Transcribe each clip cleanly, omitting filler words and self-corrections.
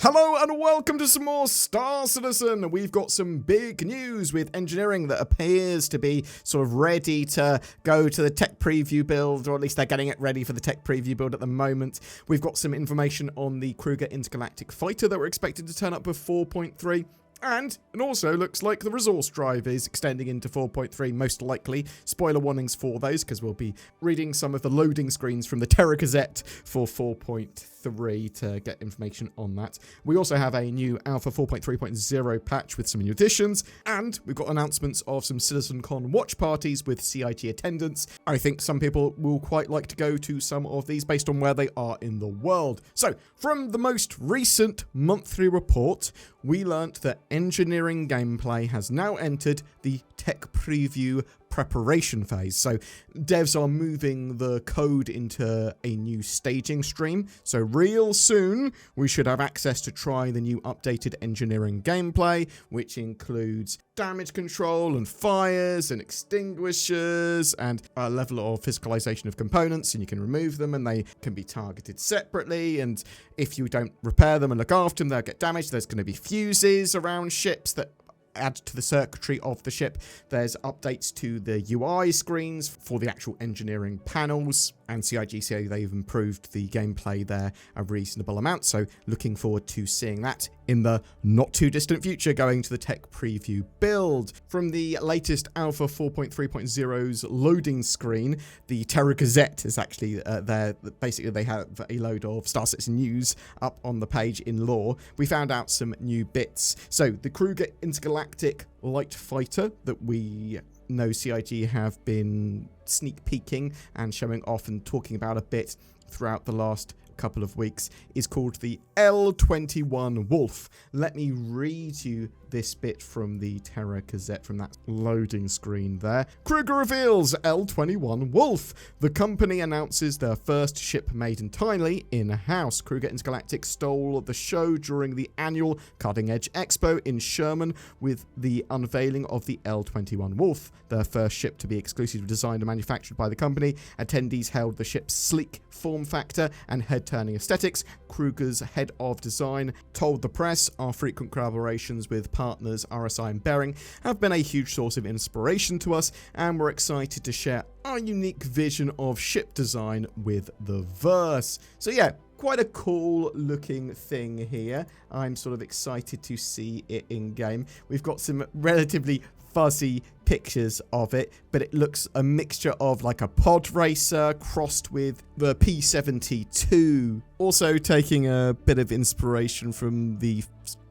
Hello and welcome to some more Star Citizen. We've got some big news with engineering that appears to be sort of ready to go to the tech preview build, or at least they're getting it ready for the tech preview build at the moment. We've got some information on the Kruger intergalactic fighter that we're expected to turn up with 4.3. And it also looks like the resource drive is extending into 4.3, most likely. Spoiler warnings for those, because we'll be reading some of the loading screens from the Terra Gazette for 4.3 to get information on that. We also have a new Alpha 4.3.0 patch with some new additions, and we've got announcements of some CitizenCon watch parties with CIG attendance. I think some people will quite like to go to some of these based on where they are in the world. So, from the most recent monthly report, we learnt that engineering gameplay has now entered the tech preview preparation phase. So devs are moving the code into a new staging stream. So real soon, we should have access to try the new updated engineering gameplay, which includes damage control and fires and extinguishers and a level of physicalization of components, and you can remove them and they can be targeted separately, and if you don't repair them and look after them, they'll get damaged. There's going to be fuses around ships that add to the circuitry of the ship. There's updates to the UI screens for the actual engineering panels, and CIG say they've improved the gameplay there a reasonable amount, so looking forward to seeing that in the not too distant future going to the tech preview build. From the latest Alpha 4.3.0's loading screen, the Terra Gazette is actually there. Basically, they have a load of Star Citizen news up on the page in lore. We found out some new bits. So the Kruger intergalactic light fighter that we know CIG have been sneak peeking and showing off and talking about a bit throughout the last couple of weeks is called the L-21 Wolf. Let me read you this bit from the Terra Gazette from that loading screen there. Kruger reveals L-21 Wolf. The company announces their first ship made entirely in-house. Kruger Intergalactic stole the show during the annual Cutting Edge Expo in Sherman with the unveiling of the L-21 Wolf, their first ship to be exclusively designed and manufactured by the company. Attendees hailed the ship's sleek form factor and head-turning aesthetics. Kruger's head of design told the press, "Our frequent collaborations with partners RSI and Bering have been a huge source of inspiration to us, and we're excited to share our unique vision of ship design with the verse." So yeah, quite a cool looking thing here. I'm sort of excited to see it in game. We've got some relatively fuzzy pictures of it, but it looks a mixture of like a pod racer crossed with the P-72. Also taking a bit of inspiration from the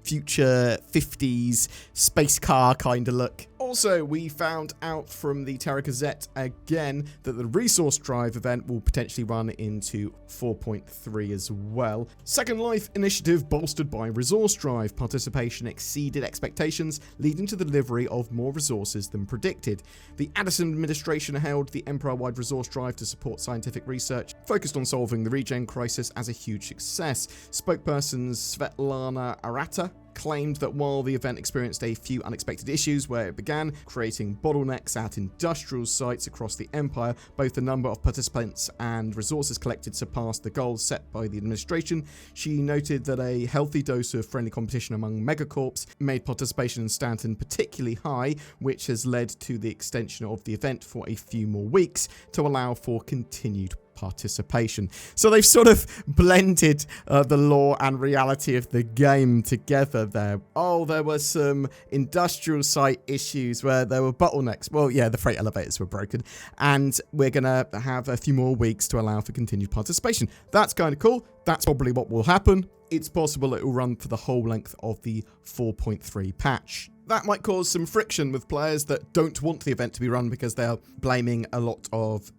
future 50s space car kind of look. Also, we found out from the Terra Gazette again that the resource drive event will potentially run into 4.3 as well. Second Life initiative bolstered by resource drive. Participation exceeded expectations, leading to the delivery of more resources than predicted. The Addison administration held the Empire-wide resource drive to support scientific research, focused on solving the regen crisis as a huge success. Spokesperson Svetlana Arata claimed that while the event experienced a few unexpected issues where it began creating bottlenecks at industrial sites across the Empire, both the number of participants and resources collected surpassed the goals set by the administration. She noted that a healthy dose of friendly competition among megacorps made participation in Stanton particularly high, which has led to the extension of the event for a few more weeks to allow for continued participation. So they've sort of blended the lore and reality of the game together there. Oh, there were some industrial site issues where there were bottlenecks. Well, yeah, the freight elevators were broken, and we're gonna have a few more weeks to allow for continued participation. That's kind of cool. That's probably what will happen. It's possible it will run for the whole length of the 4.3 patch. That might cause some friction with players that don't want the event to be run because they're blaming a lot of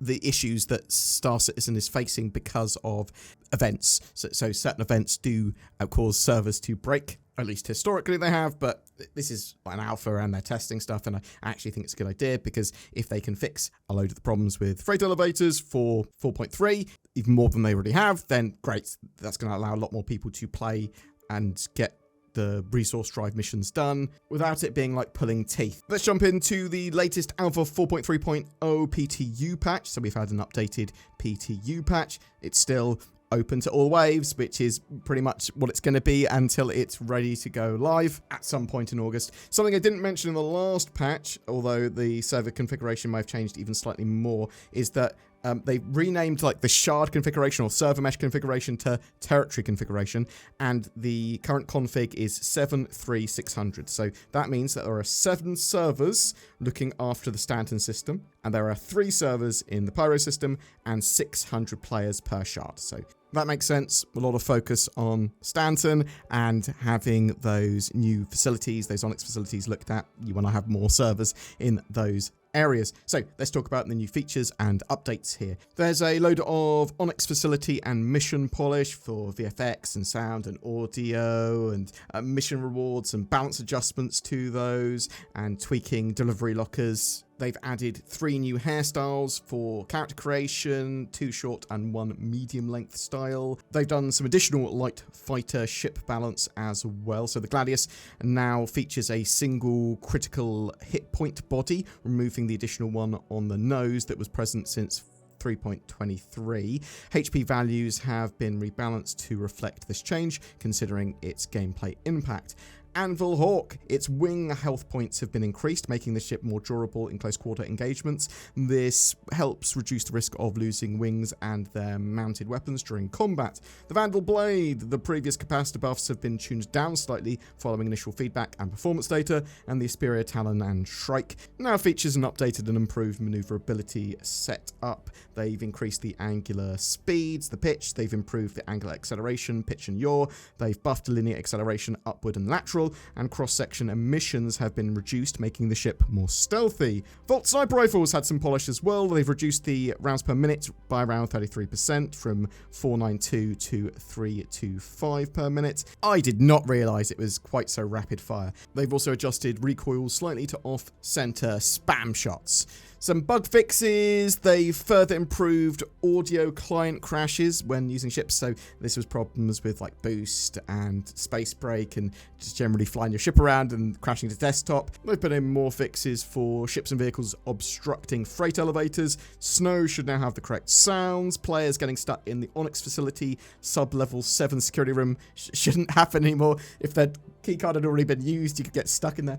the issues that Star Citizen is facing because of events. So certain events do cause servers to break. At least historically they have, but this is an alpha and they're testing stuff, and I actually think it's a good idea because if they can fix a load of the problems with freight elevators for 4.3, even more than they already have, then great. That's going to allow a lot more people to play and get the resource drive missions done without it being like pulling teeth. Let's jump into the latest Alpha 4.3.0 PTU patch. So we've had an updated PTU patch. It's still open to all waves, which is pretty much what it's going to be until it's ready to go live at some point in August. Something I didn't mention in the last patch, although the server configuration may have changed even slightly more, is that they renamed like the shard configuration or server mesh configuration to territory configuration, and the current config is 73600. So that means that there are 7 servers looking after the Stanton system, and there are 3 servers in the Pyro system and 600 players per shard. So that makes sense. A lot of focus on Stanton and having those new facilities, those Onyx facilities looked at. You want to have more servers in those areas. So let's talk about the new features and updates here. There's a load of Onyx facility and mission polish for VFX and sound and audio, and mission rewards and balance adjustments to those, and tweaking delivery lockers. They've added 3 new hairstyles for character creation, 2 short and 1 medium length style. They've done some additional light fighter ship balance as well. So the Gladius now features a single critical hit point body, removing the additional one on the nose that was present since 3.23. HP values have been rebalanced to reflect this change, considering its gameplay impact. Anvil Hawk, its wing health points have been increased, making the ship more durable in close quarter engagements. This helps reduce the risk of losing wings and their mounted weapons during combat. The Vandal Blade, the previous capacitor buffs have been tuned down slightly following initial feedback and performance data, and the Asperia Talon and Shrike now features an updated and improved maneuverability setup. They've increased the angular speeds, the pitch, they've improved the angular acceleration, pitch and yaw, they've buffed the linear acceleration upward and lateral, and cross-section emissions have been reduced, making the ship more stealthy. Volt sniper rifles had some polish as well. They've reduced the rounds per minute by around 33%, from 492 to 325 per minute. I did not realise it was quite so rapid fire. They've also adjusted recoil slightly to off-center spam shots. Some bug fixes. They've further improved audio client crashes when using ships. So this was problems with like boost and space brake and just generally flying your ship around and crashing to desktop. They've put in more fixes for ships and vehicles obstructing freight elevators. Snow should now have the correct sounds. Players getting stuck in the Onyx facility sub-level 7 security room shouldn't happen anymore. If their keycard had already been used, you could get stuck in there.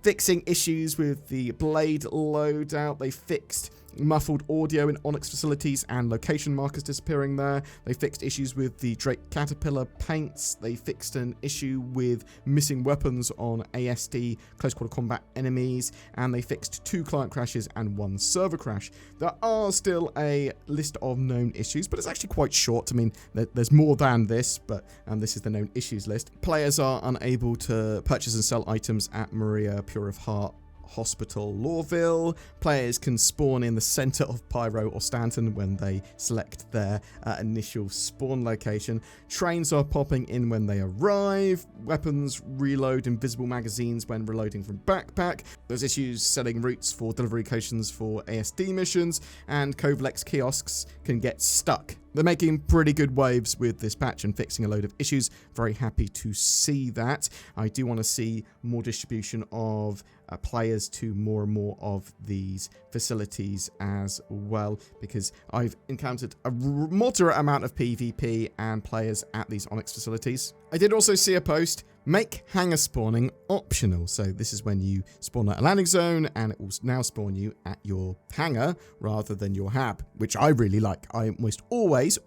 Fixing issues with the blade loadout. They fixed muffled audio in Onyx facilities and location markers disappearing there. They fixed issues with the Drake Caterpillar paints. They fixed an issue with missing weapons on ASD close quarter combat enemies, and they fixed 2 client crashes and 1 server crash. There are still a list of known issues, but it's actually quite short. I mean, there's more than this, but this is the known issues list. Players are unable to purchase and sell items at Maria Pure of Heart Hospital Lawville. Players can spawn in the center of Pyro or Stanton when they select their initial spawn location. Trains are popping in when they arrive. Weapons reload invisible magazines when reloading from backpack. There's issues setting routes for delivery locations for ASD missions, and Kovalex kiosks can get stuck. They're making pretty good waves with this patch and fixing a load of issues. Very happy to see that. I do want to see more distribution of players to more and more of these facilities as well, because I've encountered a moderate amount of PvP and players at these Onyx facilities. I did also see a post, make hangar spawning optional. So this is when you spawn at a landing zone and it will now spawn you at your hangar rather than your hab, which I really like. I almost always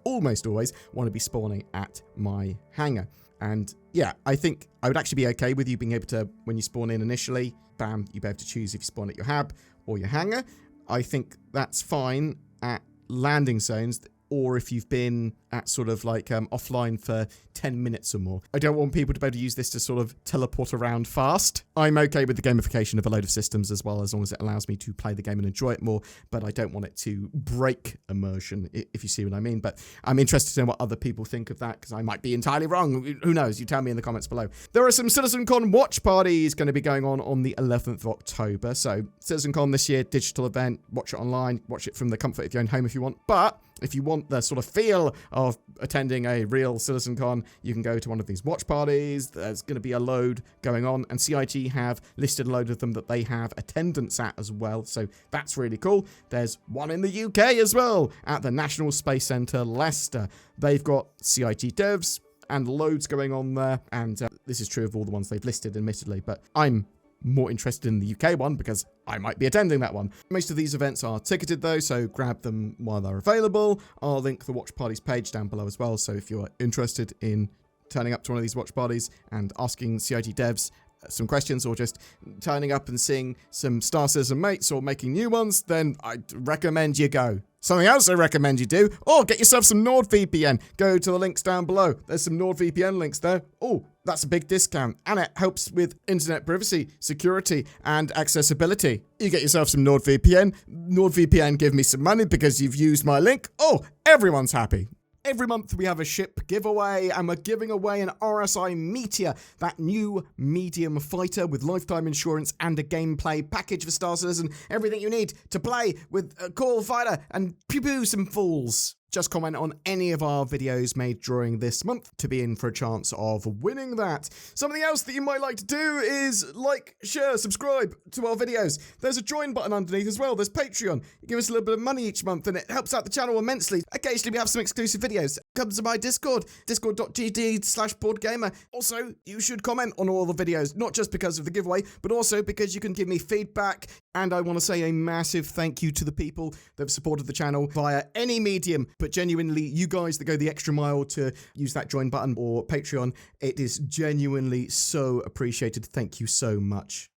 want to be spawning at my hangar. And yeah, I think I would actually be okay with you being able to, when you spawn in initially, bam, you'll be able to choose if you spawn at your hab or your hangar. I think that's fine at landing zones, or if you've been at sort of like offline for 10 minutes or more. I don't want people to be able to use this to sort of teleport around fast. I'm okay with the gamification of a load of systems as well, as long as it allows me to play the game and enjoy it more, but I don't want it to break immersion, if you see what I mean. But I'm interested to know what other people think of that, because I might be entirely wrong. Who knows? You tell me in the comments below. There are some CitizenCon watch parties going to be going on the 11th of October. So CitizenCon this year, digital event, watch it online, watch it from the comfort of your own home if you want. But If you want the sort of feel of attending a real CitizenCon, you can go to one of these watch parties. There's going to be a load going on, and CIG have listed a load of them that they have attendance at as well, so that's really cool. There's one in the UK as well, at the National Space Centre, Leicester. They've got CIG devs and loads going on there, and this is true of all the ones they've listed, admittedly, but I'm more interested in the UK one because I might be attending that one. Most of these events are ticketed though, so grab them while they're available. I'll link the watch parties page down below as well, so if you're interested in turning up to one of these watch parties and asking CIG devs some questions, or just turning up and seeing some Star Citizen mates or making new ones, then I'd recommend you go. Something else I recommend you do, get yourself some NordVPN. Go to the links down below. There's some NordVPN links there. Oh, that's a big discount, and it helps with internet privacy, security, and accessibility. You get yourself some NordVPN. NordVPN give me some money because you've used my link. Oh, everyone's happy. Every month we have a ship giveaway, and we're giving away an RSI Meteor, that new medium fighter with lifetime insurance and a gameplay package for Star Citizen. Everything you need to play with a cool fighter and pew-pew some fools. Just comment on any of our videos made during this month to be in for a chance of winning that. Something else that you might like to do is like, share, subscribe to our videos. There's a join button underneath as well. There's Patreon. You give us a little bit of money each month and it helps out the channel immensely. Occasionally we have some exclusive videos. Come to my Discord, discord.gg/BoredGamer. Also, you should comment on all the videos, not just because of the giveaway, but also because you can give me feedback. And I want to say a massive thank you to the people that have supported the channel via any medium. But genuinely, you guys that go the extra mile to use that join button or Patreon, it is genuinely so appreciated. Thank you so much.